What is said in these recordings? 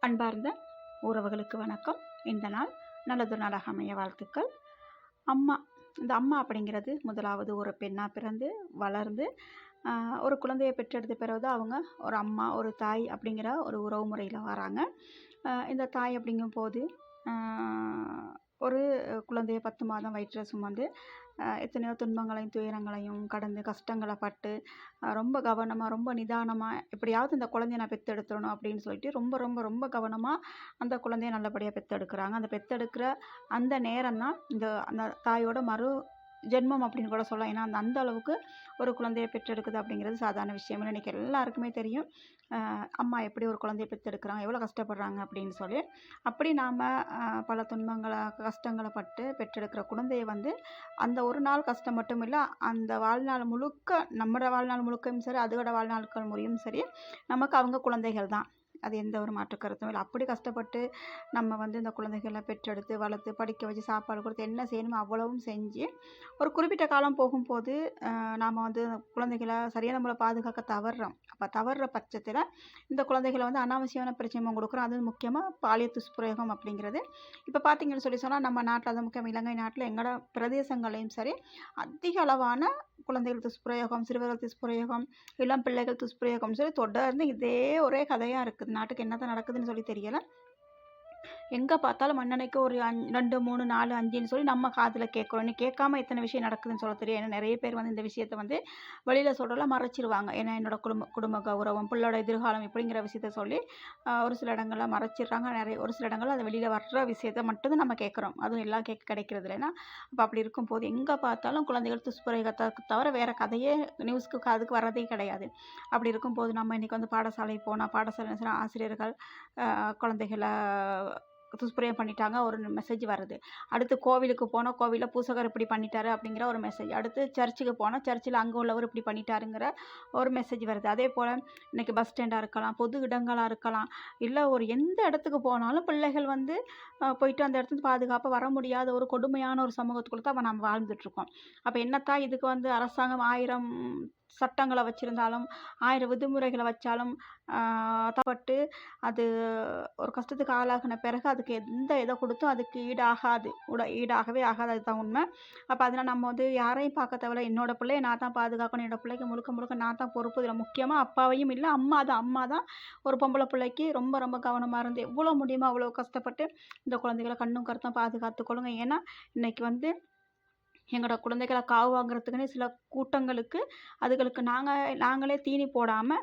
அன்பார்ந்த உறவுகளுக்கு வணக்கம். இந்த நாள் நல்லது நாளாக அமைய வாழ்த்துக்கள். அம்மா இந்த அம்மா அப்படிங்கிறது முதலாவது ஒரு பெண்ணாக பிறந்து வளர்ந்து ஒரு குழந்தையை பெற்றெடுத்த பிறகு அவங்க ஒரு அம்மா ஒரு தாய் அப்படிங்கிற ஒரு உறவு முறையில் வராங்க. இந்த தாய் அப்படிங்கும்போது ஒரு குழந்தைய 10 மாதம் வயிற்றில் சுமந்து எத்தனையோ துன்பங்களையும் துயரங்களையும் கடந்து கஷ்டங்களை பட்டு ரொம்ப கவனமாக ரொம்ப நிதானமாக எப்படியாவது இந்த குழந்தைய நான் பெற்றெடுத்துடணும் அப்படின்னு சொல்லிட்டு ரொம்ப ரொம்ப ரொம்ப கவனமாக அந்த குழந்தைய நல்லபடியாக பெற்றெடுக்கிறாங்க. அந்த பெற்றெடுக்கிற அந்த நேரம் தான் அந்த தாயோட ஜென்மம் அப்படின்னு கூட சொல்லலாம். ஏன்னா அந்த அளவுக்கு ஒரு குழந்தையை பெற்றெடுக்குது அப்படிங்கிறது சாதாரண விஷயம் இல்லை. இன்றைக்கி எல்லாருக்குமே தெரியும் அம்மா எப்படி ஒரு குழந்தையை பெற்றெடுக்கிறாங்க, எவ்வளோ கஷ்டப்படுறாங்க அப்படின்னு சொல்லி. அப்படி நாம் பல துன்பங்களை கஷ்டங்களை பட்டு பெற்றெடுக்கிற குழந்தைய அந்த ஒரு நாள் கஷ்டம் மட்டும் இல்லை, அந்த வாழ்நாள் முழுக்க நம்மளோட வாழ்நாள் முழுக்கையும் சரி அதோட வாழ்நாட்கள் முறையும் சரி நமக்கு அவங்க குழந்தைகள் தான். அது எந்த ஒரு மாற்று கருத்தும் இல்லை. அப்படி கஷ்டப்பட்டு நம்ம இந்த குழந்தைகளை பெற்றெடுத்து வளர்த்து படிக்க வச்சு சாப்பாடு கொடுத்து என்ன செய்யணுமோ அவ்வளவும் செஞ்சு ஒரு குறிப்பிட்ட காலம் போகும்போது நாம் குழந்தைகளை சரியாக நம்மளை பாதுகாக்க தவறுறோம். அப்போ தவறுற பட்சத்தில் இந்த குழந்தைகளை அனாவசியமான பிரச்சனையும் கொடுக்குறோம். அது முக்கியமாக பாலியல் துஷ்பிரயோகம் அப்படிங்கிறது இப்போ பார்த்தீங்கன்னு சொன்னால் நம்ம நாட்டில், அது முக்கியம் இலங்கை நாட்டில் எங்களோட பிரதேசங்களையும் சரி அதிக அளவான குழந்தைகள் துஷ்பிரயோகம், சிறுவர்கள் துஷ்பிரயோகம், இளம் பிள்ளைகள் துஷ்பிரயோகம் சொல்லி தொடர்ந்து இதே ஒரே கதையாக இருக்குது. நாட்டுக்கு என்னதான் நடக்குதுன்னு சொல்லி தெரியலை. எங்கே பார்த்தாலும் மண்ணெண்ணைக்கு ஒரு 2, 3, 4, 5ன்னு சொல்லி நம்ம காதில் கேட்குறோம். இன்னும் கேட்காம எத்தனை விஷயம் நடக்குதுன்னு சொல்ல தெரியும். ஏன்னா நிறைய பேர் இந்த விஷயத்தை வெளியில் சொல்கிறலாம் மறைச்சிருவாங்க. ஏன்னா என்னோட குடும்ப கௌரவம், பிள்ளோட எதிர்காலம் இப்படிங்கிற விஷயத்த சொல்லி ஒரு சில இடங்களில் மறைச்சிடுறாங்க. ஒரு சில இடங்களில் அது வெளியில் வர்ற விஷயத்த மட்டும்தான் நம்ம கேட்குறோம். அதுவும் எல்லாம் கிடைக்கிறது இல்லைன்னா. அப்போ அப்படி இருக்கும்போது எங்கே பார்த்தாலும் குழந்தைகள் துஷ்பிரயோகத்தை தவிர வேறு கதையே நியூஸ்க்கு அதுக்கு வர்றதே கிடையாது. அப்படி இருக்கும்போது நம்ம இன்றைக்கி பாடசாலை போனால் பாடசாலை ஆசிரியர்கள் குழந்தைகளை துஷ்பிரயோகம் பண்ணிட்டாங்க ஒரு மெசேஜ் வருது. அடுத்து கோவிலுக்கு போனால் கோவிலில் பூசகர் இப்படி பண்ணிட்டாரு அப்படிங்கிற ஒரு மெசேஜ். அடுத்து சர்ச்சுக்கு போனால் சர்ச்சில் அங்கே உள்ளவர் இப்படி பண்ணிட்டாருங்கிற ஒரு மெசேஜ் வருது. அதே போல் இன்றைக்கி பஸ் ஸ்டாண்டாக இருக்கலாம், பொது இடங்களாக இருக்கலாம், இல்லை ஒரு எந்த இடத்துக்கு போனாலும் பிள்ளைகள் போயிட்டு அந்த இடத்துக்கு பாதுகாப்பாக வர முடியாத ஒரு கொடுமையான ஒரு சமூகத்துக்குள்ள தான் நம்ம வாழ்ந்துட்டுருக்கோம். அப்போ என்னத்தான் இதுக்கு அரசாங்கம் 1000 சட்டங்களை வச்சுருந்தாலும் 1000 விதிமுறைகளை வச்சாலும் தப்பட்டு அது ஒரு கஷ்டத்துக்கு ஆளாகின பிறகு அதுக்கு எந்த இதை கொடுத்தும் அதுக்கு ஈடாகவே ஆகாது. அதுதான் உண்மை. அப்போ அதனால் நம்ம யாரையும் பார்க்க தேவையில்ல. என்னோட பிள்ளையை நான் தான் பாதுகாக்கணும், என்னோட பிள்ளைக்கு முழுக்க நான் தான் பொறுப்பு. இதில் முக்கியமாக அப்பாவையும் இல்லை அம்மா தான் ஒரு பொம்பளை பிள்ளைக்கு ரொம்ப ரொம்ப கவனமாக இருந்து எவ்வளோ முடியுமோ அவ்வளோ கஷ்டப்பட்டு இந்த குழந்தைகளை கண்ணும் கருத்தும் பாதுகாத்துக்கொள்ளுங்க. ஏன்னா இன்றைக்கி எங்களோட குழந்தைகளை காவு வாங்குறதுக்குன்னு சில கூட்டங்களுக்கு அதுகளுக்கு நாங்களே தீனி போடாமல்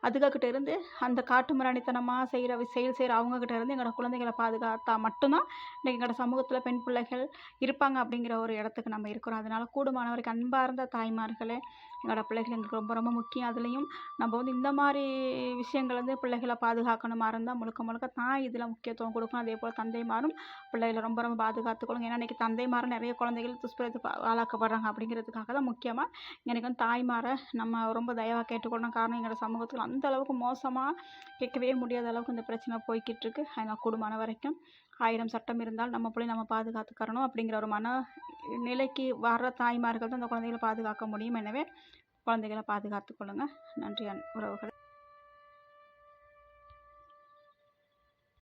அதுகக்கிட்ட இருந்து அந்த காட்டு மிராணித்தனமாக செயல் செய்கிற அவங்கக்கிட்ட இருந்து எங்களோட குழந்தைகளை பாதுகாத்தா மட்டும்தான் இன்றைக்கி எங்களோட சமூகத்தில் பெண் பிள்ளைகள் இருப்பாங்க அப்படிங்கிற ஒரு இடத்துக்கு நம்ம இருக்கிறோம். அதனால் கூடுமானவருக்கு அன்பார்ந்த தாய்மார்களே, எங்களோட பிள்ளைகள் எங்களுக்கு ரொம்ப ரொம்ப முக்கியம். அதுலேயும் நம்ம இந்த மாதிரி விஷயங்கள் பிள்ளைகளை பாதுகாக்கணுமா இருந்தால் முழுக்க தான் இதில் முக்கியத்துவம் கொடுக்கணும். அதே போல் தந்தைமாரும் பிள்ளைகளை ரொம்ப ரொம்ப பாதுகாத்துக்கொள்ளுங்க. ஏன்னா இன்றைக்கி தந்தைமாரும் நிறைய குழந்தைகள் துஷ்பிரயோகத்துக்கு ஆளாக்கப்படுறாங்க அப்படிங்கிறதுக்காக தான் முக்கியமாக எனக்கு தாய்மாரை நம்ம ரொம்ப தயவாக கேட்டுக்கொள்ளணும். காரணம் எங்களோட சமூகத்தில் அந்த அளவுக்கு மோசமாக கேட்கவே முடியாத அளவுக்கு இந்த பிரச்சனை போய்கிட்டு இருக்கு. அதனால் கூடுமான வரைக்கும் 1000 சட்டம் இருந்தால் நம்ம பிள்ளை நம்ம பாதுகாத்துக்கிறணும் அப்படிங்கிற ஒரு நிலைக்கு வர்ற தாய்மார்கள் தான் அந்த குழந்தைகளை பாதுகாக்க முடியும். எனவே குழந்தைகளை பாதுகாத்துக்கொள்ளுங்க. நன்றி உறவுகளை.